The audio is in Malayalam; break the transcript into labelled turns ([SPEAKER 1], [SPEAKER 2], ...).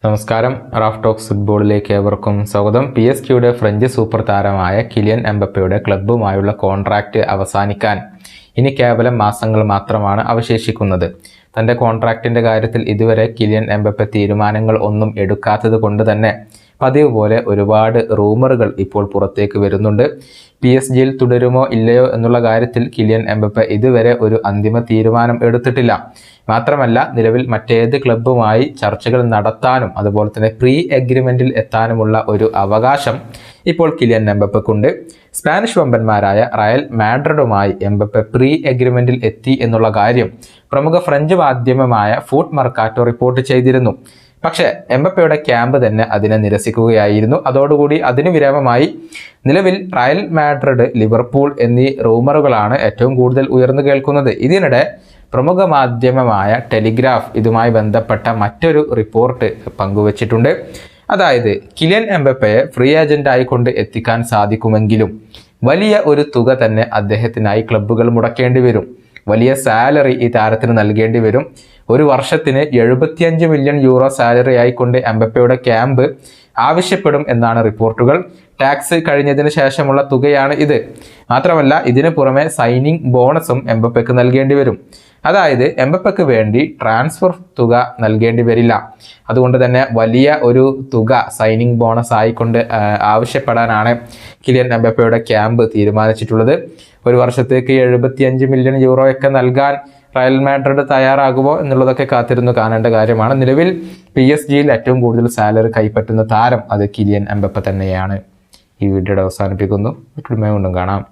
[SPEAKER 1] നമസ്കാരം. റാഫ് ടോക്സ് ഫുട്ബോളിലേക്ക് ഏവർക്കും സ്വാഗതം. PSG ഫ്രഞ്ച് സൂപ്പർ താരമായ കിലിയൻ എംബപ്പയുടെ ക്ലബ്ബുമായുള്ള കോൺട്രാക്റ്റ് അവസാനിക്കാൻ ഇനി കേവലം മാസങ്ങൾ മാത്രമാണ് അവശേഷിക്കുന്നത്. തൻ്റെ കോൺട്രാക്റ്റിൻ്റെ കാര്യത്തിൽ ഇതുവരെ കിലിയൻ എംബപ്പെ തീരുമാനങ്ങൾ ഒന്നും എടുക്കാത്തത് കൊണ്ട് തന്നെ പതിവ് പോലെ ഒരുപാട് റൂമറുകൾ ഇപ്പോൾ പുറത്തേക്ക് വരുന്നുണ്ട്. PSG തുടരുമോ ഇല്ലയോ എന്നുള്ള കാര്യത്തിൽ കിലിയൻ എംബപ്പെ ഇതുവരെ ഒരു അന്തിമ തീരുമാനം എടുത്തിട്ടില്ല. മാത്രമല്ല, നിലവിൽ മറ്റേത് ക്ലബ്ബുമായി ചർച്ചകൾ നടത്താനും അതുപോലെ തന്നെ പ്രീ എഗ്രിമെൻറ്റിൽ എത്താനുമുള്ള ഒരു അവകാശം ഇപ്പോൾ കിലിയൻ എംബപ്പയ്ക്കുണ്ട്. സ്പാനിഷ് വമ്പന്മാരായ റയൽ മാഡ്രിഡുമായി എംബപ്പെ പ്രീ എഗ്രിമെൻറ്റിൽ എത്തി എന്നുള്ള കാര്യം പ്രമുഖ ഫ്രഞ്ച് മാധ്യമമായ ഫൂട്ട് മെർക്കാറ്റോ റിപ്പോർട്ട് ചെയ്തിരുന്നു. പക്ഷേ എംബപ്പയുടെ ക്യാമ്പ് തന്നെ അതിനെ നിരസിക്കുകയായിരുന്നു. അതോടുകൂടി അതിനു വിരാമമായി നിലവിൽ റയൽ മാഡ്രിഡ്, ലിവർപൂൾ എന്നീ റൂമറുകളാണ് ഏറ്റവും കൂടുതൽ ഉയർന്നു കേൾക്കുന്നത്. ഇതിനിടെ പ്രമുഖ മാധ്യമമായ ടെലിഗ്രാഫ് ഇതുമായി ബന്ധപ്പെട്ട മറ്റൊരു റിപ്പോർട്ട് പങ്കുവച്ചിട്ടുണ്ട്. അതായത് കിലിയൻ എംബപ്പയെ ഫ്രീ ഏജന്റ് ആയിക്കൊണ്ട് എത്തിക്കാൻ സാധിക്കുമെങ്കിലും വലിയ ഒരു തുക തന്നെ അദ്ദേഹത്തിനായി ക്ലബ്ബുകൾ മുടക്കേണ്ടി വരും. വലിയ സാലറി ഈ താരത്തിന് നൽകേണ്ടി വരും. ഒരു വർഷത്തിന് 75 മില്യൺ യൂറോ സാലറി ആയിക്കൊണ്ട് എംബപ്പയുടെ ക്യാമ്പ് ആവശ്യപ്പെടും എന്നാണ് റിപ്പോർട്ടുകൾ. ടാക്സ് കഴിഞ്ഞതിന് ശേഷമുള്ള തുകയാണ് ഇത്. മാത്രമല്ല, ഇതിന് പുറമെ സൈനിങ് ബോണസും എംബപ്പയ്ക്ക് നൽകേണ്ടി വരും. അതായത് എംബപ്പയ്ക്ക് വേണ്ടി ട്രാൻസ്ഫർ തുക നൽകേണ്ടി വരില്ല. അതുകൊണ്ട് തന്നെ വലിയ ഒരു തുക സൈനിങ് ബോണസ് ആയിക്കൊണ്ട് ആവശ്യപ്പെടാനാണ് കിലിയൻ എംബപ്പയുടെ ക്യാമ്പ് തീരുമാനിച്ചിട്ടുള്ളത്. ഒരു വർഷത്തേക്ക് 75 മില്യൺ യൂറോയൊക്കെ നൽകാൻ റയൽ മാഡ്രിഡ് തയ്യാറാകുമോ എന്നുള്ളതൊക്കെ കാത്തിരുന്ന് കാണേണ്ട കാര്യമാണ്. നിലവിൽ PSG ഏറ്റവും കൂടുതൽ സാലറി കൈപ്പറ്റുന്ന താരം അത് കിലിയൻ എംബപ്പെ തന്നെയാണ്. ഈ വീഡിയോയുടെ അവസാനിപ്പിക്കുന്നു. വീണ്ടും കാണാം.